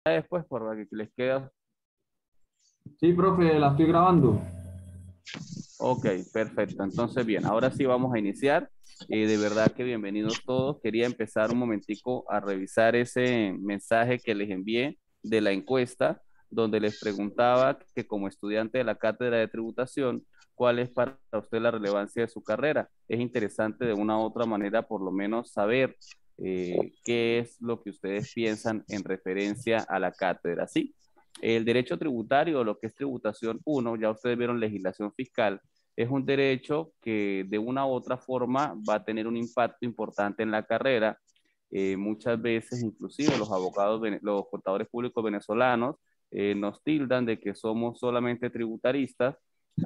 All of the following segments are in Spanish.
después por que les queda. Sí, profe, la estoy grabando. Ok, perfecto. Entonces, bien, ahora sí vamos a iniciar. De verdad que bienvenidos todos. Quería empezar un momentico a revisar ese mensaje que les envié de la encuesta, donde les preguntaba que como estudiante de la cátedra de tributación, ¿cuál es para usted la relevancia de su carrera? Es interesante de una u otra manera por lo menos saber qué es lo que ustedes piensan en referencia a la cátedra. ¿Sí? El derecho tributario, lo que es tributación uno, ya ustedes vieron legislación fiscal, es un derecho que de una u otra forma va a tener un impacto importante en la carrera. Muchas veces, inclusive los abogados, los contadores públicos venezolanos nos tildan de que somos solamente tributaristas,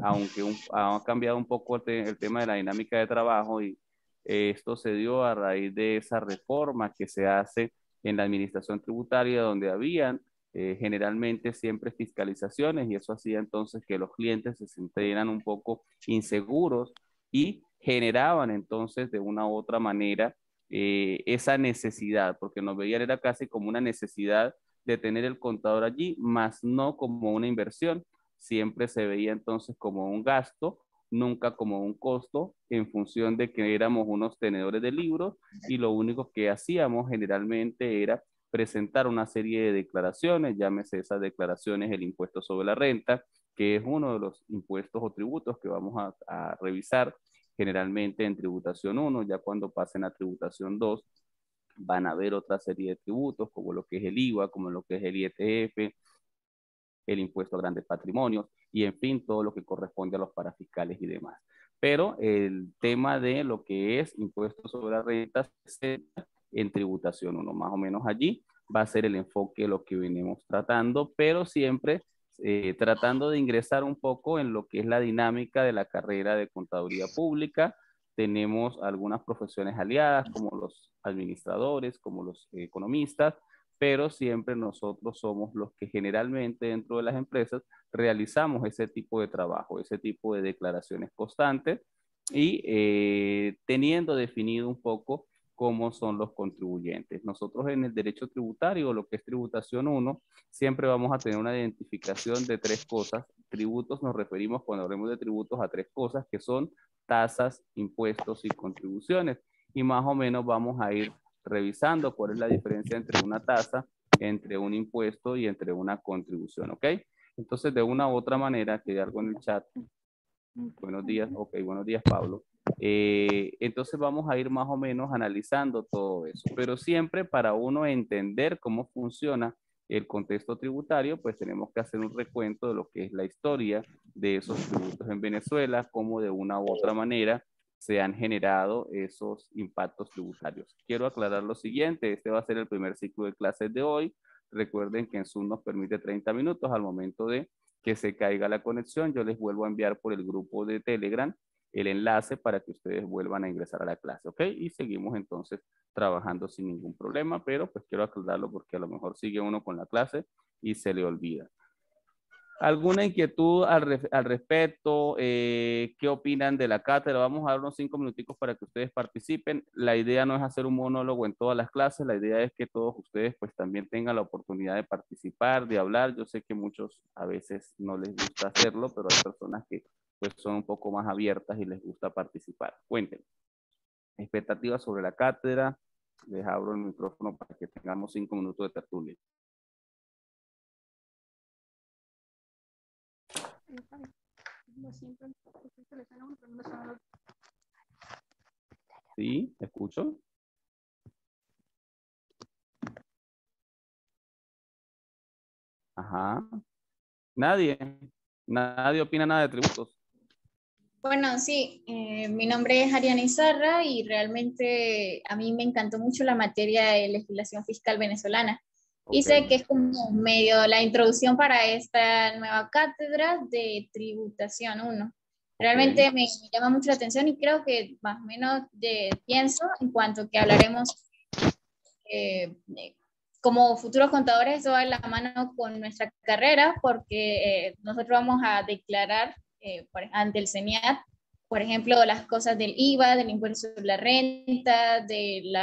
aunque ha cambiado un poco el tema de la dinámica de trabajo y esto se dio a raíz de esa reforma que se hace en la administración tributaria, donde habían generalmente siempre fiscalizaciones y eso hacía entonces que los clientes se sintieran un poco inseguros y generaban entonces de una u otra manera esa necesidad, porque nos veían era casi como una necesidad de tener el contador allí, más no como una inversión, siempre se veía entonces como un gasto, nunca como un costo en función de que éramos unos tenedores de libros y lo único que hacíamos generalmente era presentar una serie de declaraciones, llámese esas declaraciones el impuesto sobre la renta, que es uno de los impuestos o tributos que vamos a revisar generalmente en tributación uno. Ya cuando pasen a tributación 2 van a ver otra serie de tributos como lo que es el IVA, como lo que es el IETF, el impuesto a grandes patrimonios y en fin, todo lo que corresponde a los parafiscales y demás. Pero el tema de lo que es impuesto sobre la renta en tributación uno, más o menos allí va a ser el enfoque de lo que venimos tratando, pero siempre tratando de ingresar un poco en lo que es la dinámica de la carrera de contaduría pública. Tenemos algunas profesiones aliadas como los administradores, como los economistas, pero siempre nosotros somos los que generalmente dentro de las empresas realizamos ese tipo de trabajo, ese tipo de declaraciones constantes y teniendo definido un poco cómo son los contribuyentes. Nosotros en el derecho tributario, lo que es tributación uno, siempre vamos a tener una identificación de tres cosas. Tributos nos referimos cuando hablemos de tributos a tres cosas que son tasas, impuestos y contribuciones. Y más o menos vamos a ir revisando cuál es la diferencia entre una tasa, entre un impuesto y entre una contribución, ¿ok? Entonces, de una u otra manera, que hay algo en el chat. Buenos días, ok, buenos días, Pablo. Entonces vamos a ir más o menos analizando todo eso, pero siempre para uno entender cómo funciona el contexto tributario, pues tenemos que hacer un recuento de lo que es la historia de esos tributos en Venezuela, cómo de una u otra manera se han generado esos impactos tributarios. Quiero aclarar lo siguiente, este va a ser el primer ciclo de clases de hoy. Recuerden que en Zoom nos permite 30 minutos al momento de que se caiga la conexión. Yo les vuelvo a enviar por el grupo de Telegram el enlace para que ustedes vuelvan a ingresar a la clase, ¿ok? Y seguimos entonces trabajando sin ningún problema, pero pues quiero aclararlo porque a lo mejor sigue uno con la clase y se le olvida. ¿Alguna inquietud al respecto? ¿Qué opinan de la cátedra? Vamos a dar unos 5 minuticos para que ustedes participen. La idea no es hacer un monólogo en todas las clases, la idea es que todos ustedes pues también tengan la oportunidad de participar, de hablar. Yo sé que muchos a veces no les gusta hacerlo, pero hay personas que pues son un poco más abiertas y les gusta participar. Cuéntenme. Expectativas sobre la cátedra. Les abro el micrófono para que tengamos 5 minutos de tertulia. ¿Sí? ¿Escucho? Ajá. Nadie. Nadie opina nada de tributos. Bueno, sí, mi nombre es Ariana Izarra y realmente a mí me encantó mucho la materia de legislación fiscal venezolana. Y sé que es como medio la introducción para esta nueva cátedra de tributación 1. Realmente me llama mucho la atención y creo que más o menos pienso en cuanto que hablaremos como futuros contadores, eso va de la mano con nuestra carrera, porque nosotros vamos a declarar ante el CENIAT, por ejemplo, las cosas del IVA, del impuesto sobre la renta, del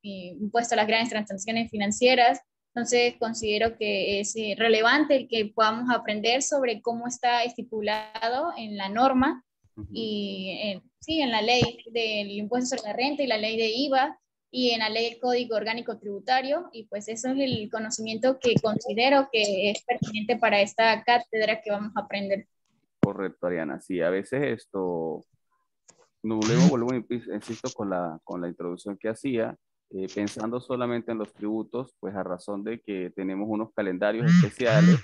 impuesto a las grandes transacciones financieras. Entonces, considero que es relevante el que podamos aprender sobre cómo está estipulado en la norma y sí, en la ley del impuesto sobre la renta y la ley de IVA y en la ley del Código Orgánico Tributario. Y pues eso es el conocimiento que considero que es pertinente para esta cátedra que vamos a aprender. Correcto, Ariana. Sí, a veces esto, no, luego vuelvo, insisto, con la introducción que hacía, pensando solamente en los tributos, pues a razón de que tenemos unos calendarios especiales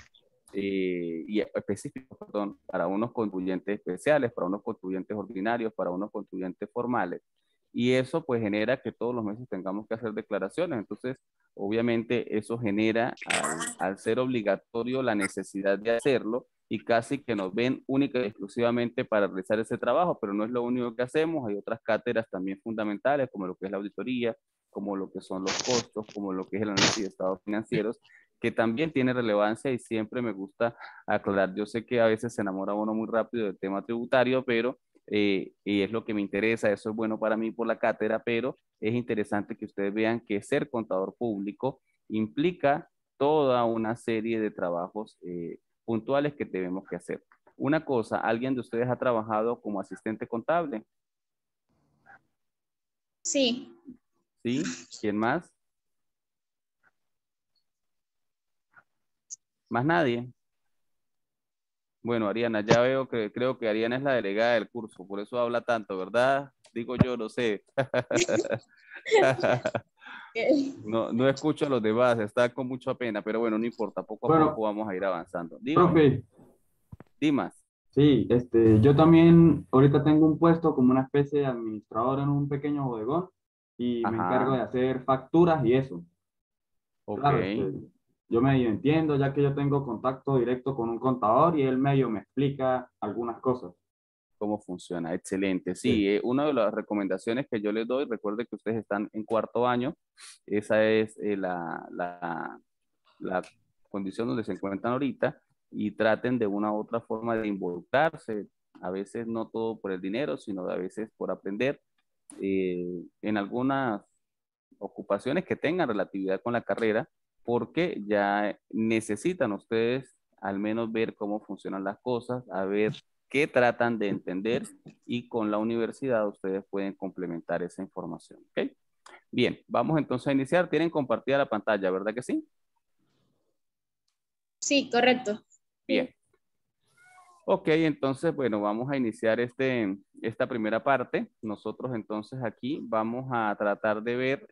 y específicos, perdón, para unos contribuyentes especiales, para unos contribuyentes ordinarios, para unos contribuyentes formales. Y eso pues genera que todos los meses tengamos que hacer declaraciones. Entonces, obviamente eso genera al ser obligatorio la necesidad de hacerlo y casi que nos ven única y exclusivamente para realizar ese trabajo, pero no es lo único que hacemos. Hay otras cátedras también fundamentales, como lo que es la auditoría, como lo que son los costos, como lo que es el análisis de estados financieros, que también tiene relevancia y siempre me gusta aclarar. Yo sé que a veces se enamora uno muy rápido del tema tributario, pero y es lo que me interesa, eso es bueno para mí por la cátedra, pero es interesante que ustedes vean que ser contador público implica toda una serie de trabajos puntuales que debemos que hacer. Una cosa, ¿alguien de ustedes ha trabajado como asistente contable? Sí. ¿Sí? ¿Quién más? ¿Más nadie? Bueno, Ariana, ya veo que creo que Ariana es la delegada del curso, por eso habla tanto, ¿verdad? Digo yo, no sé. No, no escucho a los demás, está con mucha pena, pero bueno, no importa, poco a poco Bueno, vamos a ir avanzando. Dígame, profe, Dimas. sí, yo también ahorita tengo un puesto como una especie de administrador en un pequeño bodegón y me encargo Ajá, de hacer facturas y eso. ok, Claro, yo medio entiendo ya que yo tengo contacto directo con un contador y él medio me explica algunas cosas. cómo funciona, excelente. Sí, Sí, una de las recomendaciones que yo les doy, recuerde que ustedes están en cuarto año, esa es la condición donde se encuentran ahorita y traten de una u otra forma de involucrarse, a veces no todo por el dinero, sino a veces por aprender en algunas ocupaciones que tengan relatividad con la carrera, porque ya necesitan ustedes al menos ver cómo funcionan las cosas, a ver qué tratan de entender y con la universidad ustedes pueden complementar esa información. ¿Ok? Bien, vamos entonces a iniciar. Tienen compartida la pantalla, ¿verdad que sí? Sí, correcto. Bien. Ok, entonces, bueno, vamos a iniciar esta primera parte. Nosotros entonces aquí vamos a tratar de ver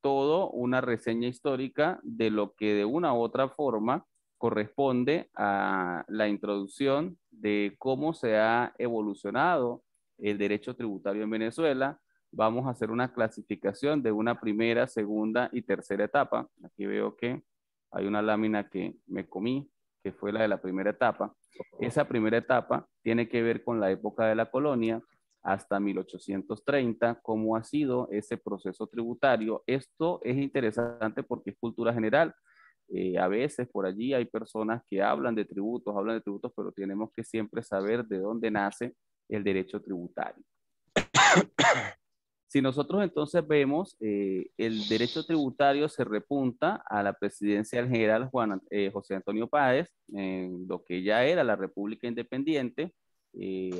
todo una reseña histórica de lo que de una u otra forma corresponde a la introducción de cómo se ha evolucionado el derecho tributario en Venezuela. Vamos a hacer una clasificación de una primera, segunda y tercera etapa. Aquí veo que hay una lámina que me comí, que fue la de la primera etapa. Esa primera etapa tiene que ver con la época de la colonia hasta 1830, cómo ha sido ese proceso tributario. Esto es interesante porque es cultura general. A veces por allí hay personas que hablan de tributos, pero tenemos que siempre saber de dónde nace el derecho tributario. Si nosotros entonces vemos, el derecho tributario se repunta a la presidencia del general José Antonio Páez, en lo que ya era la República Independiente.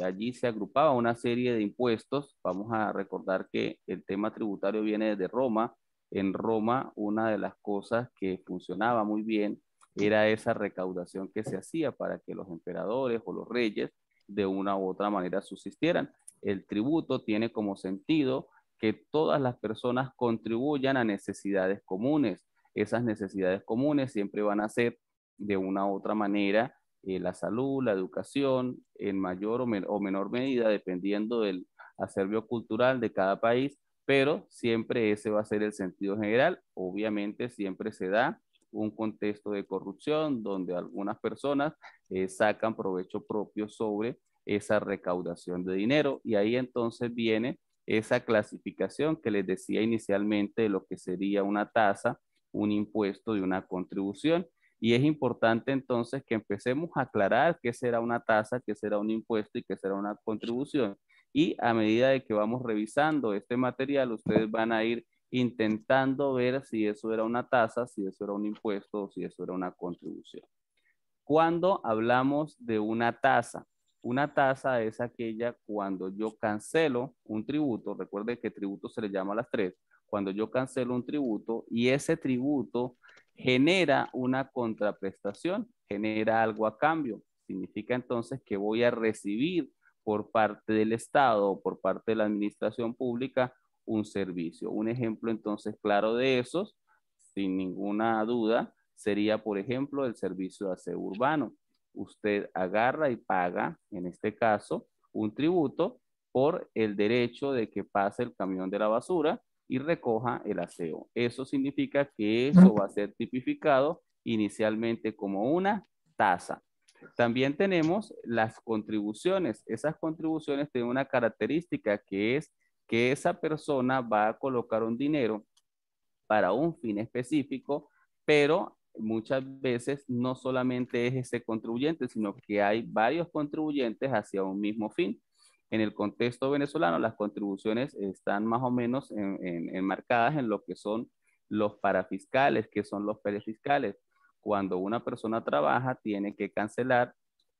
Allí se agrupaba una serie de impuestos. Vamos a recordar que el tema tributario viene desde Roma. En Roma, una de las cosas que funcionaba muy bien era esa recaudación que se hacía para que los emperadores o los reyes de una u otra manera subsistieran. El tributo tiene como sentido que todas las personas contribuyan a necesidades comunes. Esas necesidades comunes siempre van a ser de una u otra manera la salud, la educación, en mayor o menor medida, dependiendo del acervo cultural de cada país, pero siempre ese va a ser el sentido general. Obviamente siempre se da un contexto de corrupción donde algunas personas sacan provecho propio sobre esa recaudación de dinero y ahí entonces viene esa clasificación que les decía inicialmente de lo que sería una tasa, un impuesto y una contribución. Y es importante entonces que empecemos a aclarar qué será una tasa, qué será un impuesto y qué será una contribución. Y a medida de que vamos revisando este material, ustedes van a ir intentando ver si eso era una tasa, si eso era un impuesto o si eso era una contribución. Cuando hablamos de una tasa es aquella cuando yo cancelo un tributo, recuerde que tributo se le llama a las tres, cuando yo cancelo un tributo y ese tributo genera una contraprestación, genera algo a cambio. Significa entonces que voy a recibir por parte del Estado o por parte de la administración pública un servicio. Un ejemplo entonces claro de esos, sin ninguna duda, sería, por ejemplo, el servicio de aseo urbano. Usted agarra y paga, en este caso, un tributo por el derecho de que pase el camión de la basura y recoja el aseo. Eso significa que eso va a ser tipificado inicialmente como una tasa. También tenemos las contribuciones. Esas contribuciones tienen una característica que es que esa persona va a colocar un dinero para un fin específico, pero muchas veces no solamente es ese contribuyente, sino que hay varios contribuyentes hacia un mismo fin. En el contexto venezolano, las contribuciones están más o menos enmarcadas en lo que son los parafiscales, que son los perefiscales. Cuando una persona trabaja, tiene que cancelar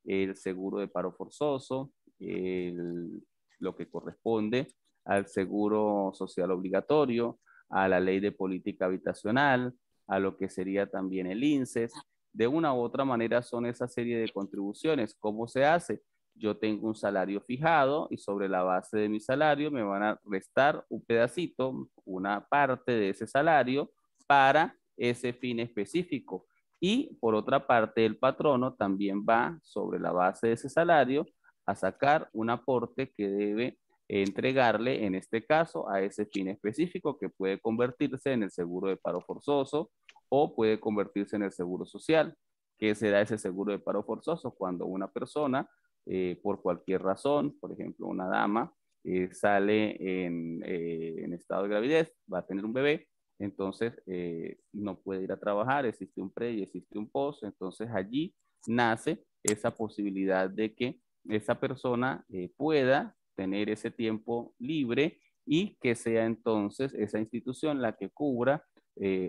el seguro de paro forzoso, lo que corresponde al seguro social obligatorio, a la ley de política habitacional, a lo que sería también el INSES. De una u otra manera son esa serie de contribuciones. ¿Cómo se hace? Yo tengo un salario fijado y sobre la base de mi salario me van a restar un pedacito, una parte de ese salario para ese fin específico. Y por otra parte, el patrono también va sobre la base de ese salario a sacar un aporte que debe entregarle, en este caso, a ese fin específico que puede convertirse en el seguro de paro forzoso o puede convertirse en el seguro social. ¿Qué será ese seguro de paro forzoso? Cuando una persona, por cualquier razón, por ejemplo, una dama, sale en estado de gravidez, va a tener un bebé, entonces no puede ir a trabajar, existe un pre y existe un post, entonces allí nace esa posibilidad de que esa persona pueda tener ese tiempo libre y que sea entonces esa institución la que cubra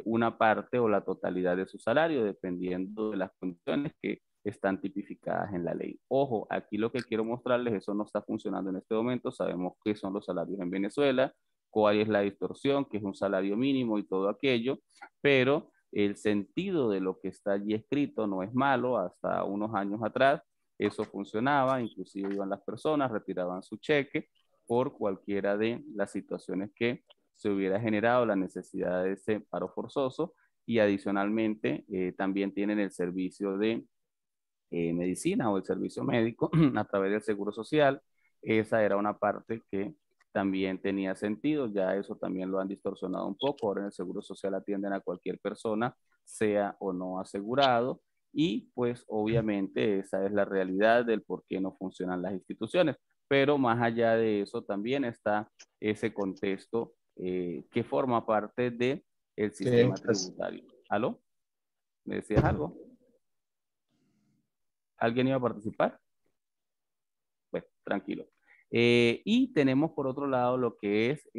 una parte o la totalidad de su salario, dependiendo de las condiciones que están tipificadas en la ley. Ojo, aquí lo que quiero mostrarles, eso no está funcionando en este momento, sabemos qué son los salarios en Venezuela, cuál es la distorsión, que es un salario mínimo y todo aquello, pero el sentido de lo que está allí escrito no es malo. Hasta unos años atrás eso funcionaba, inclusive iban las personas, retiraban su cheque por cualquiera de las situaciones que se hubiera generado la necesidad de ese paro forzoso y adicionalmente también tienen el servicio de medicina o el servicio médico a través del Seguro Social. Esa era una parte que también tenía sentido, ya eso también lo han distorsionado un poco. Ahora en el Seguro Social atienden a cualquier persona, sea o no asegurado, y pues obviamente esa es la realidad del por qué no funcionan las instituciones. Pero más allá de eso también está ese contexto que forma parte del sistema tributario. ¿Aló? ¿Me decías algo? ¿Alguien iba a participar? Pues tranquilo. Y tenemos por otro lado lo que es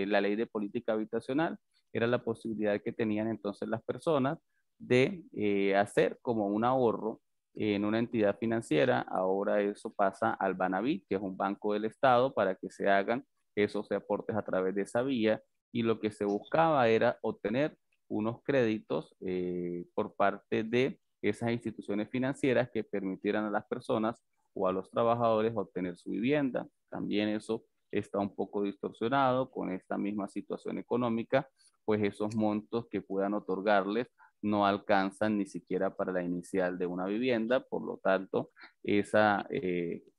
la ley de política habitacional. Era la posibilidad que tenían entonces las personas de hacer como un ahorro en una entidad financiera. Ahora eso pasa al Banavit, que es un banco del Estado, para que se hagan esos aportes a través de esa vía. Y lo que se buscaba era obtener unos créditos por parte de esas instituciones financieras que permitieran a las personas o a los trabajadores obtener su vivienda. También eso está un poco distorsionado con esta misma situación económica, pues esos montos que puedan otorgarles no alcanzan ni siquiera para la inicial de una vivienda. Por lo tanto, esa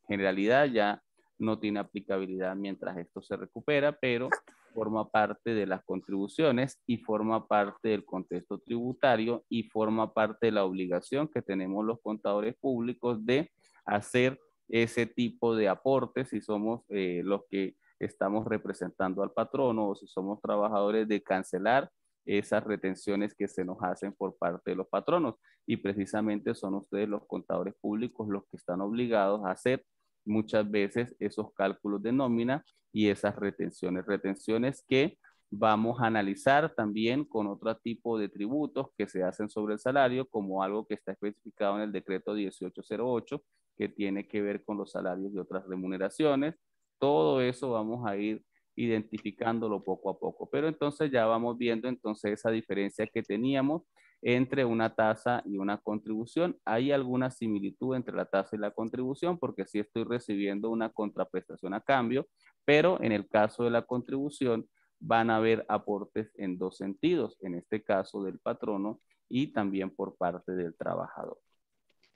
generalidad ya no tiene aplicabilidad mientras esto se recupera, pero forma parte de las contribuciones y forma parte del contexto tributario y forma parte de la obligación que tenemos los contadores públicos de hacer ese tipo de aportes si somos los que estamos representando al patrono o si somos trabajadores, de cancelar esas retenciones que se nos hacen por parte de los patronos. Y precisamente son ustedes los contadores públicos los que están obligados a hacer muchas veces esos cálculos de nómina y esas retenciones que Vamos a analizar también con otro tipo de tributos que se hacen sobre el salario, como algo que está especificado en el decreto 1808, que tiene que ver con los salarios y otras remuneraciones. Todo eso vamos a ir identificándolo poco a poco. Pero entonces ya vamos viendo entonces esa diferencia que teníamos entre una tasa y una contribución. Hay alguna similitud entre la tasa y la contribución porque sí estoy recibiendo una contraprestación a cambio, pero en el caso de la contribución van a haber aportes en dos sentidos, en este caso del patrono y también por parte del trabajador.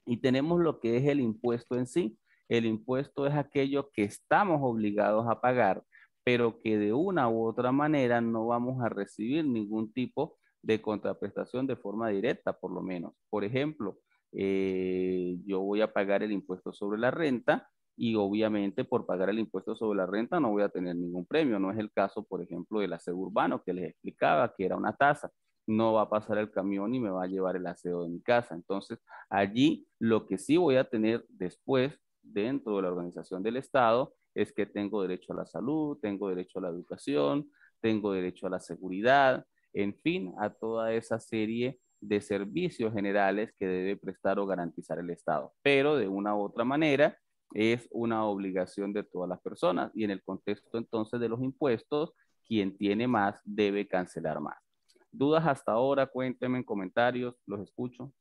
Y tenemos lo que es el impuesto en sí. El impuesto es aquello que estamos obligados a pagar, pero que de una u otra manera no vamos a recibir ningún tipo de contraprestación de forma directa, por lo menos. Por ejemplo, yo voy a pagar el impuesto sobre la renta y obviamente por pagar el impuesto sobre la renta no voy a tener ningún premio. No es el caso, por ejemplo, del aseo urbano que les explicaba, que era una tasa. No va a pasar el camión y me va a llevar el aseo de mi casa. Entonces, allí lo que sí voy a tener después dentro de la organización del Estado es que tengo derecho a la salud, tengo derecho a la educación, tengo derecho a la seguridad, en fin, a toda esa serie de servicios generales que debe prestar o garantizar el Estado. Pero de una u otra manera es una obligación de todas las personas y en el contexto entonces de los impuestos, quien tiene más debe cancelar más. ¿Dudas hasta ahora? Cuéntenme en comentarios, los escucho.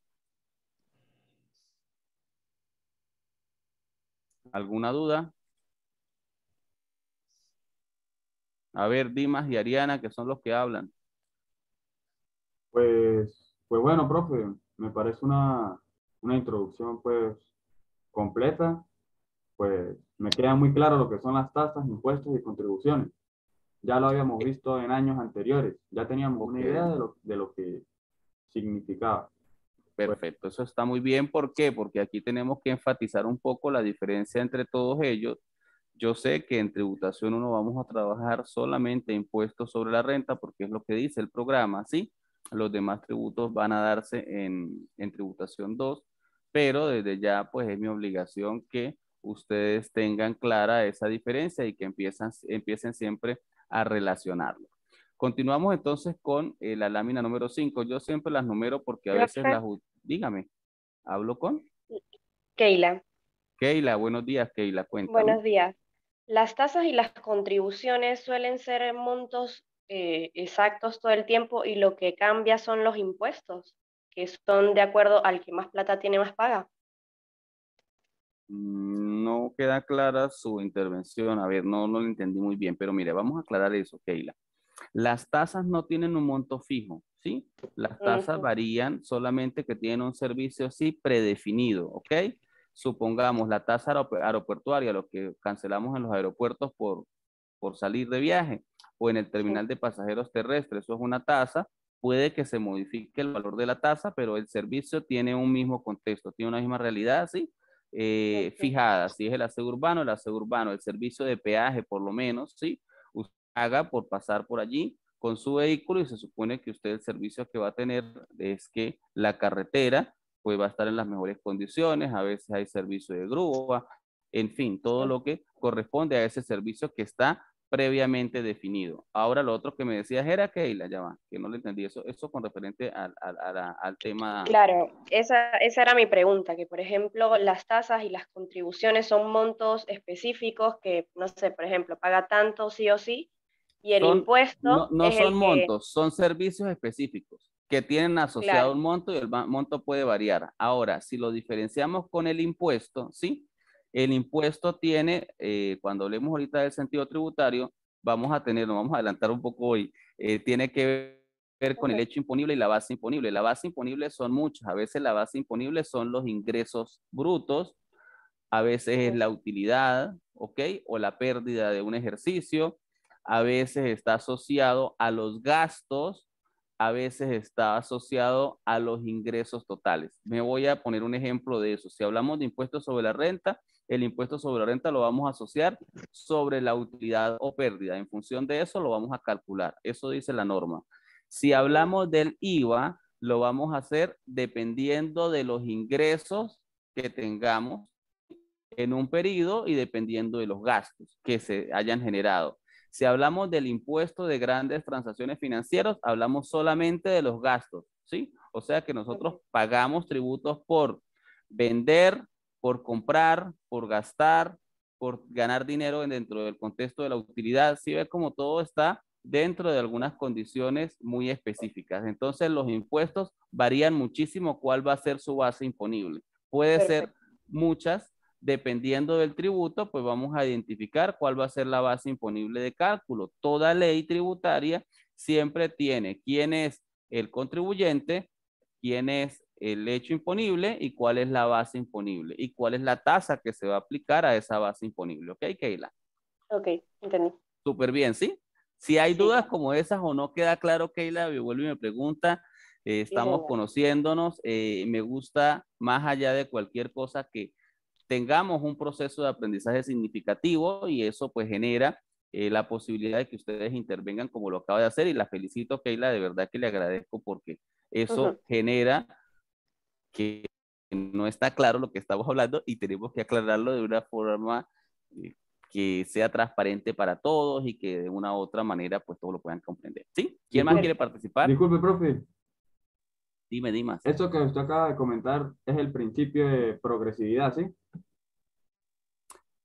¿Alguna duda? A ver, Dimas y Ariana, que son los que hablan. Pues bueno, profe, me parece una introducción pues completa, pues me queda muy claro lo que son las tasas, impuestos y contribuciones. Ya lo habíamos visto en años anteriores, ya teníamos Ok, una idea de lo que significaba. Pues, perfecto. Eso está muy bien. ¿Por qué? Porque aquí tenemos que enfatizar un poco la diferencia entre todos ellos. Yo sé que en tributación uno vamos a trabajar solamente impuestos sobre la renta porque es lo que dice el programa, ¿sí? Los demás tributos van a darse en tributación 2, pero desde ya pues es mi obligación que ustedes tengan clara esa diferencia y que empiecen siempre a relacionarlo. Continuamos entonces con la lámina número 5. Yo siempre las numero porque a veces Profe, dígame, ¿hablo con? Keila, Keila, buenos días, Keila, cuéntame. buenos días. Las tasas y las contribuciones suelen ser montos exactos todo el tiempo y lo que cambia son los impuestos, que son de acuerdo al que más plata tiene más paga. No queda clara su intervención. A ver, no lo entendí muy bien, pero mire, vamos a aclarar eso, Keila. Las tasas no tienen un monto fijo, ¿sí? Las tasas Ujú, varían solamente que tienen un servicio así predefinido, ¿ok? Supongamos la tasa aeroportuaria, lo que cancelamos en los aeropuertos por salir de viaje, o en el sí, terminal de pasajeros terrestres, eso es una tasa. Puede que se modifique el valor de la tasa, pero el servicio tiene un mismo contexto, tiene una misma realidad, ¿sí? ok. Fijada, si es el aseo urbano, el servicio de peaje por lo menos, ¿sí? Usted haga por pasar por allí con su vehículo y se supone que usted el servicio que va a tener es que la carretera pues va a estar en las mejores condiciones, a veces hay servicio de grúa, en fin, todo Sí. lo que corresponde a ese servicio que está previamente definido. Ahora lo otro que me decías era Keila, ya va, que no le entendí eso con referente al tema. Claro, esa era mi pregunta, que por ejemplo las tasas y las contribuciones son montos específicos que, no sé, por ejemplo, paga tanto sí o sí, y el No, impuesto no es son el que, montos, son servicios específicos que tienen asociado claro, un monto y el monto puede variar. Ahora, si lo diferenciamos con el impuesto, ¿sí? El impuesto tiene, cuando hablemos ahorita del sentido tributario, vamos a tener, nos vamos a adelantar un poco hoy, tiene que ver con el ok, hecho imponible y la base imponible. La base imponible son muchas, a veces la base imponible son los ingresos brutos, a veces es sí, la utilidad, ¿ok? O la pérdida de un ejercicio, a veces está asociado a los gastos, a veces está asociado a los ingresos totales. Me voy a poner un ejemplo de eso. Si hablamos de impuestos sobre la renta, el impuesto sobre la renta lo vamos a asociar sobre la utilidad o pérdida. En función de eso lo vamos a calcular. Eso dice la norma. Si ujú, hablamos del IVA, lo vamos a hacer dependiendo de los ingresos que tengamos en un periodo y dependiendo de los gastos que se hayan generado. Si hablamos del impuesto de grandes transacciones financieras, hablamos solamente de los gastos, ¿sí? O sea que nosotros pagamos tributos por vender, por comprar, por gastar, por ganar dinero dentro del contexto de la utilidad. ¿Sí ve como todo está dentro de algunas condiciones muy específicas? Entonces los impuestos varían muchísimo cuál va a ser su base imponible. Puede ser Perfecto. muchas, dependiendo del tributo, pues vamos a identificar cuál va a ser la base imponible de cálculo. Toda ley tributaria siempre tiene quién es el contribuyente, quién es el hecho imponible y cuál es la base imponible y cuál es la tasa que se va a aplicar a esa base imponible. ¿Ok, Keila? Ok, entendí. Súper bien, ¿sí? Si hay Sí, dudas como esas o no queda claro, Keila, me vuelve y me pregunta. sí, Estamos señor. conociéndonos. Me gusta, más allá de cualquier cosa, que tengamos un proceso de aprendizaje significativo y eso pues genera la posibilidad de que ustedes intervengan como lo acaba de hacer y la felicito, Keila, de verdad que le agradezco porque Ujú. eso genera que no está claro lo que estamos hablando y tenemos que aclararlo de una forma eh, que sea transparente para todos y que de una u otra manera pues todos lo puedan comprender. ¿Sí? ¿Quién más Disculpe, quiere Perfecto. participar? disculpe, profe. Dime, Dimas. Eso que usted acaba de comentar es el principio de progresividad, ¿sí?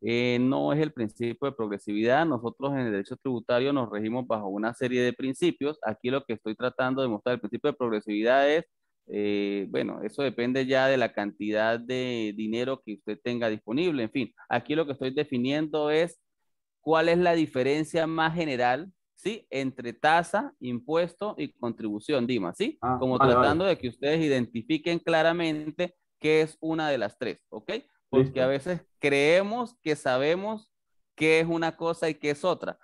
No es el principio de progresividad. Nosotros en el derecho tributario nos regimos bajo una serie de principios. Aquí lo que estoy tratando de mostrar, el principio de progresividad es, bueno, eso depende ya de la cantidad de dinero que usted tenga disponible. En fin, aquí lo que estoy definiendo es cuál es la diferencia más general, ¿sí? Entre tasa, impuesto y contribución, Dima, ¿sí? Ah, Como vale, vale. tratando de que ustedes identifiquen claramente qué es una de las tres, ¿ok? Porque a Listo. veces creemos que sabemos qué es una cosa y qué es otra,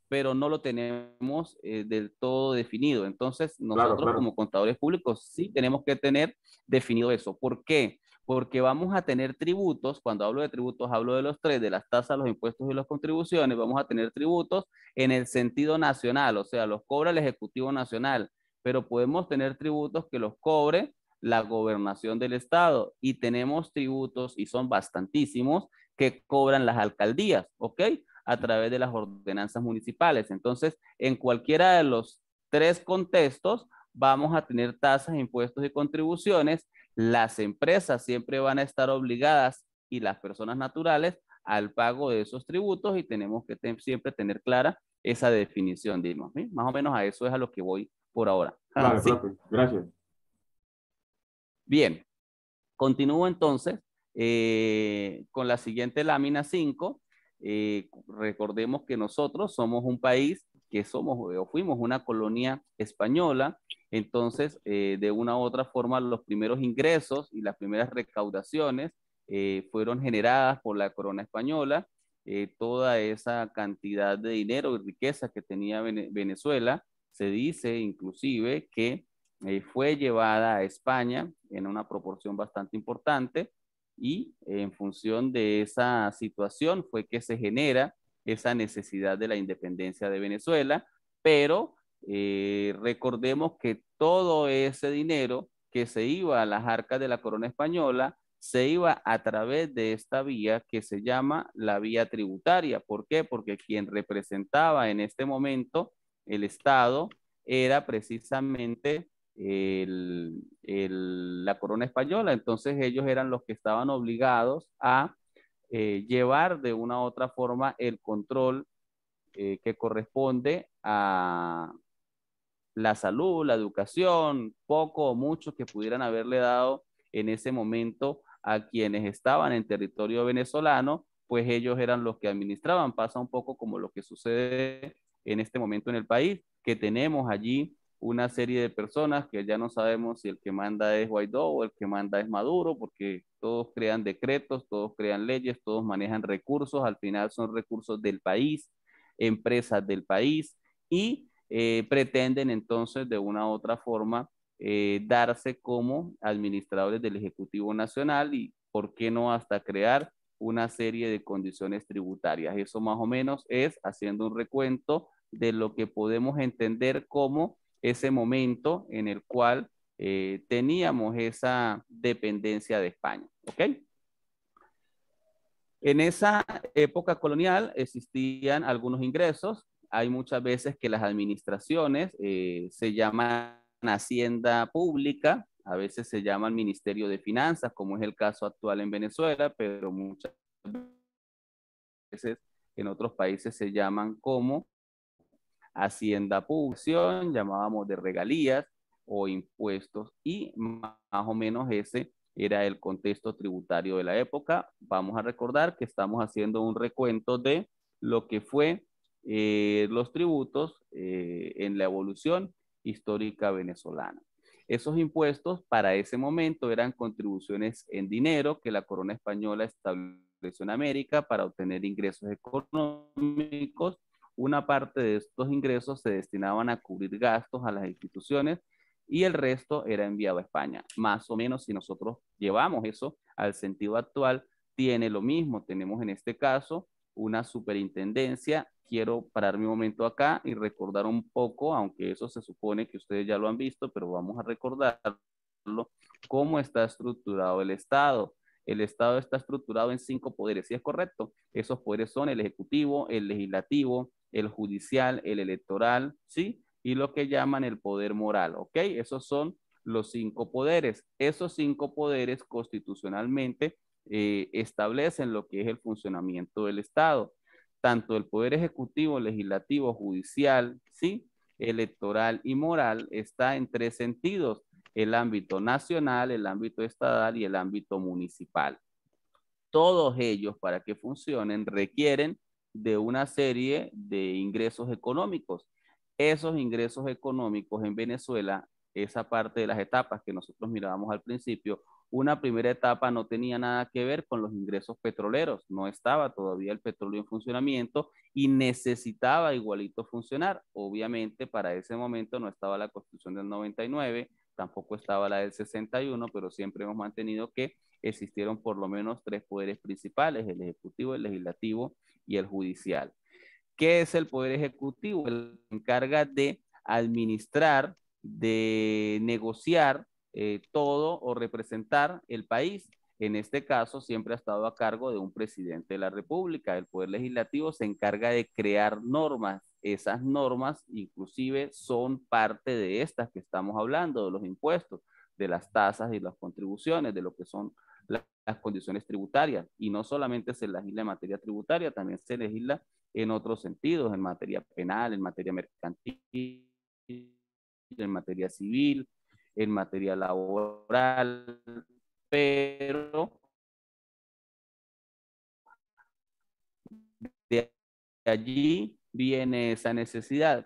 pero no lo tenemos del todo definido. Entonces, Claro, nosotros claro. como contadores públicos sí tenemos que tener definido eso. ¿Por qué? Porque vamos a tener tributos, cuando hablo de tributos hablo de los tres, de las tasas, los impuestos y las contribuciones, vamos a tener tributos en el sentido nacional, o sea, los cobra el Ejecutivo Nacional, pero podemos tener tributos que los cobre la gobernación del estado y tenemos tributos, y son bastantísimos, que cobran las alcaldías, ¿ok? A través de las ordenanzas municipales. Entonces, en cualquiera de los tres contextos, vamos a tener tasas, impuestos y contribuciones. Las empresas siempre van a estar obligadas y las personas naturales al pago de esos tributos y tenemos que siempre tener clara esa definición, Dima, ¿sí? Más o menos a eso es a lo que voy por ahora. Vale, ¿Sí? profe. Gracias. Bien, continúo entonces con la siguiente lámina 5. Recordemos que nosotros somos un país que somos o fuimos una colonia española, entonces de una u otra forma los primeros ingresos y las primeras recaudaciones fueron generadas por la corona española. Toda esa cantidad de dinero y riqueza que tenía Venezuela, se dice inclusive que fue llevada a España en una proporción bastante importante y en función de esa situación fue que se genera esa necesidad de la independencia de Venezuela, pero recordemos que todo ese dinero que se iba a las arcas de la corona española se iba a través de esta vía que se llama la vía tributaria. ¿Por qué? Porque quien representaba en este momento el Estado era precisamente la corona española. Entonces ellos eran los que estaban obligados a llevar de una u otra forma el control que corresponde a la salud, la educación, poco o mucho que pudieran haberle dado en ese momento a quienes estaban en territorio venezolano, pues ellos eran los que administraban. Pasa un poco como lo que sucede en este momento en el país, que tenemos allí una serie de personas que ya no sabemos si el que manda es Guaidó o el que manda es Maduro, porque todos crean decretos, todos crean leyes, todos manejan recursos, al final son recursos del país, empresas del país, y pretenden entonces de una u otra forma darse como administradores del Ejecutivo Nacional y, ¿por qué no, hasta crear una serie de condiciones tributarias? Eso más o menos es haciendo un recuento de lo que podemos entender como ese momento en el cual teníamos esa dependencia de España. ¿Ok? En esa época colonial existían algunos ingresos. Hay muchas veces que las administraciones se llaman Hacienda Pública, a veces se llaman Ministerio de Finanzas, como es el caso actual en Venezuela, pero muchas veces en otros países se llaman como Hacienda Pública, llamábamos de regalías o impuestos, y más o menos ese era el contexto tributario de la época. Vamos a recordar que estamos haciendo un recuento de lo que fue los tributos en la evolución histórica venezolana. Esos impuestos para ese momento eran contribuciones en dinero que la corona española estableció en América para obtener ingresos económicos. Una parte de estos ingresos se destinaban a cubrir gastos a las instituciones y el resto era enviado a España. Más o menos, si nosotros llevamos eso al sentido actual, tiene lo mismo. Tenemos en este caso una superintendencia. Quiero pararme un momento acá y recordar un poco, aunque eso se supone que ustedes ya lo han visto, pero vamos a recordarlo, cómo está estructurado el Estado. El Estado está estructurado en 5 poderes, ¿sí es correcto? Esos poderes son el ejecutivo, el legislativo, el judicial, el electoral, ¿sí? Y lo que llaman el poder moral, ¿ok? Esos son los 5 poderes. Esos 5 poderes constitucionalmente establecen lo que es el funcionamiento del Estado. Tanto el poder ejecutivo, legislativo, judicial, ¿sí? Electoral y moral está en 3 sentidos: el ámbito nacional, el ámbito estatal y el ámbito municipal. Todos ellos, para que funcionen, requieren de una serie de ingresos económicos. Esos ingresos económicos en Venezuela, esa parte de las etapas que nosotros mirábamos al principio, una primera etapa no tenía nada que ver con los ingresos petroleros, no estaba todavía el petróleo en funcionamiento y necesitaba igualito funcionar. Obviamente para ese momento no estaba la Constitución del 99, tampoco estaba la del 61, pero siempre hemos mantenido que existieron por lo menos 3 poderes principales: el ejecutivo, el legislativo y el judicial. ¿Qué es el poder ejecutivo? El que se encarga de administrar, de negociar todo o representar el país. En este caso, siempre ha estado a cargo de un presidente de la República. El Poder Legislativo se encarga de crear normas. Esas normas, inclusive, son parte de estas que estamos hablando, de los impuestos, de las tasas y las contribuciones, de lo que son las condiciones tributarias. Y no solamente se legisla en materia tributaria, también se legisla en otros sentidos, en materia penal, en materia mercantil, en materia civil, en materia laboral, pero de allí viene esa necesidad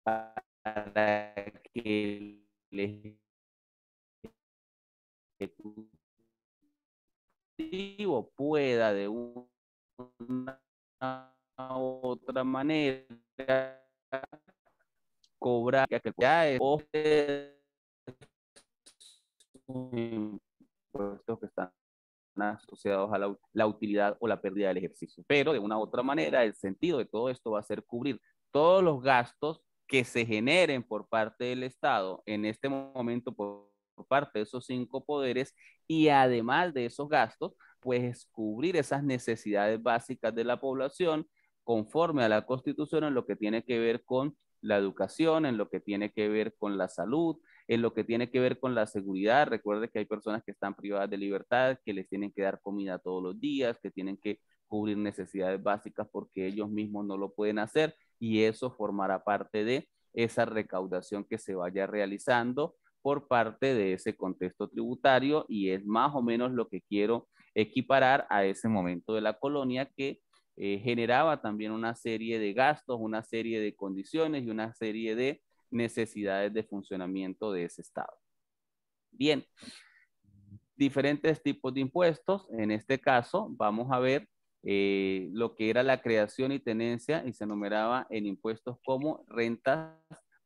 para que el ejecutivo pueda de una otra manera cobrar que ya es impuestos que están asociados a la utilidad o la pérdida del ejercicio. Pero de una u otra manera, el sentido de todo esto va a ser cubrir todos los gastos que se generen por parte del Estado en este momento por parte de esos 5 poderes, y además de esos gastos, pues cubrir esas necesidades básicas de la población conforme a la Constitución en lo que tiene que ver con la educación, en lo que tiene que ver con la salud, en lo que tiene que ver con la seguridad. Recuerde que hay personas que están privadas de libertad, que les tienen que dar comida todos los días, que tienen que cubrir necesidades básicas porque ellos mismos no lo pueden hacer, y eso formará parte de esa recaudación que se vaya realizando por parte de ese contexto tributario, y es más o menos lo que quiero equiparar a ese momento de la colonia que generaba también una serie de gastos, una serie de condiciones y una serie de necesidades de funcionamiento de ese Estado. Bien, diferentes tipos de impuestos. En este caso, vamos a ver lo que era la creación y tenencia, y se enumeraba en impuestos como rentas,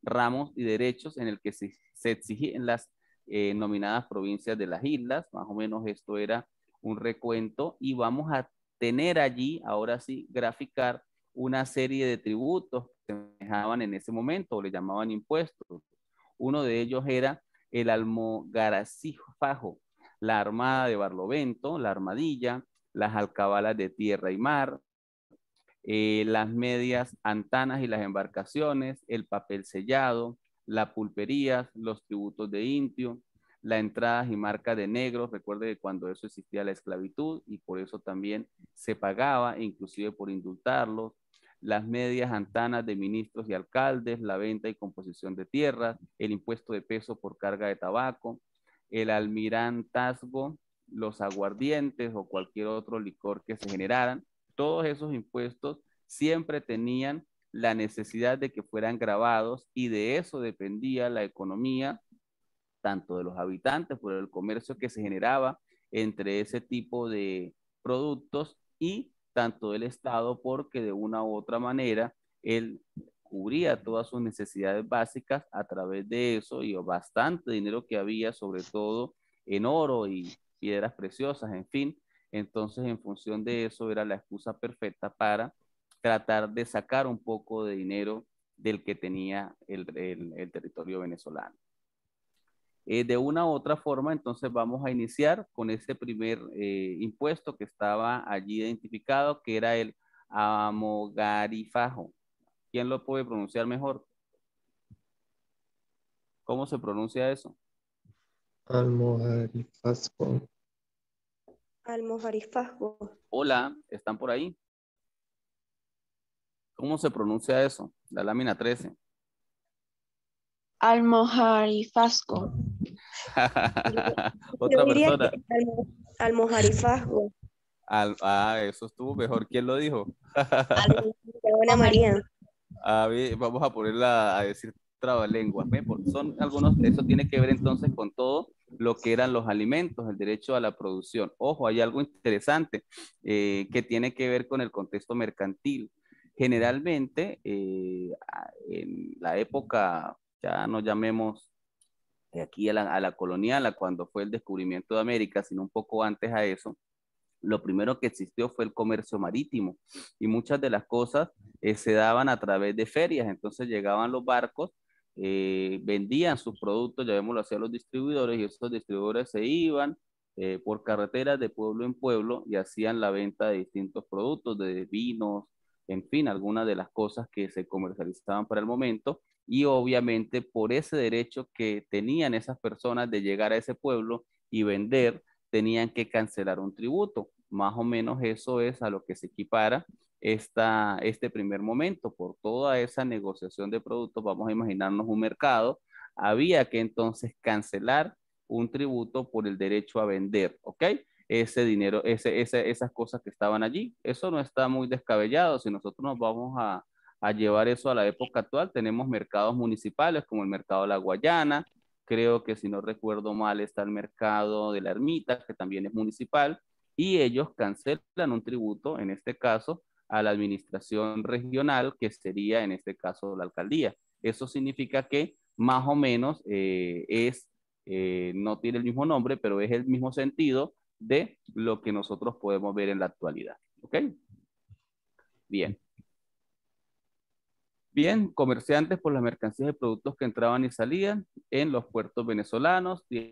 ramos y derechos, en el que se exigían las nominadas provincias de las islas. Más o menos esto era un recuento, y vamos a tener allí, ahora sí, graficar una serie de tributos que se manejaban en ese momento, o le llamaban impuestos. Uno de ellos era el almogaricifajo, la armada de Barlovento, la armadilla, las alcabalas de tierra y mar, las medias antanas y las embarcaciones, el papel sellado, la pulpería, los tributos de intio, las entradas y marcas de negros. Recuerde que cuando eso existía la esclavitud y por eso también se pagaba, inclusive por indultarlos. Las medias antanas de ministros y alcaldes, la venta y composición de tierras, el impuesto de peso por carga de tabaco, el almirantazgo, los aguardientes o cualquier otro licor que se generaran. Todos esos impuestos siempre tenían la necesidad de que fueran grabados y de eso dependía la economía tanto de los habitantes por el comercio que se generaba entre ese tipo de productos y tanto del Estado porque de una u otra manera él cubría todas sus necesidades básicas a través de eso y bastante dinero que había, sobre todo en oro y piedras preciosas, en fin. Entonces, en función de eso, era la excusa perfecta para tratar de sacar un poco de dinero del que tenía el territorio venezolano. De una u otra forma, entonces vamos a iniciar con ese primer impuesto que estaba allí identificado, que era el amogarifajo. ¿Quién lo puede pronunciar mejor? ¿Cómo se pronuncia eso? Almojarifasco. Almojarifasco. Hola, ¿están por ahí? ¿Cómo se pronuncia eso? La lámina 13. Almojarifasco. Otra Yo diría persona. que almojarifasco. Eso estuvo mejor. ¿Quién lo dijo? Buena María. A ver, vamos a ponerla a decir trabalenguas. ¿Ven? Porque son algunos, eso tiene que ver entonces con todo lo que eran los alimentos, el derecho a la producción. Ojo, hay algo interesante que tiene que ver con el contexto mercantil. Generalmente, en la época, ya no llamemos aquí a la colonial, a cuando fue el descubrimiento de América, sino un poco antes a eso, lo primero que existió fue el comercio marítimo y muchas de las cosas se daban a través de ferias. Entonces llegaban los barcos, vendían sus productos, llamémoslo así, a los distribuidores y esos distribuidores se iban por carreteras de pueblo en pueblo y hacían la venta de distintos productos, de vinos, en fin, algunas de las cosas que se comercializaban para el momento. Y obviamente por ese derecho que tenían esas personas de llegar a ese pueblo y vender, tenían que cancelar un tributo. Más o menos eso es a lo que se equipara este primer momento. Por toda esa negociación de productos, vamos a imaginarnos un mercado, había que entonces cancelar un tributo por el derecho a vender, ¿ok? Ese dinero, esas cosas que estaban allí. Eso no está muy descabellado. Si nosotros nos vamos a llevar eso a la época actual, tenemos mercados municipales como el mercado de la Guayana, creo que si no recuerdo mal está el mercado de la Ermita, que también es municipal, y ellos cancelan un tributo, en este caso, a la administración regional, que sería en este caso la alcaldía. Eso significa que más o menos no tiene el mismo nombre, pero es el mismo sentido de lo que nosotros podemos ver en la actualidad. ¿Ok? Bien. Bien, comerciantes por las mercancías y productos que entraban y salían en los puertos venezolanos.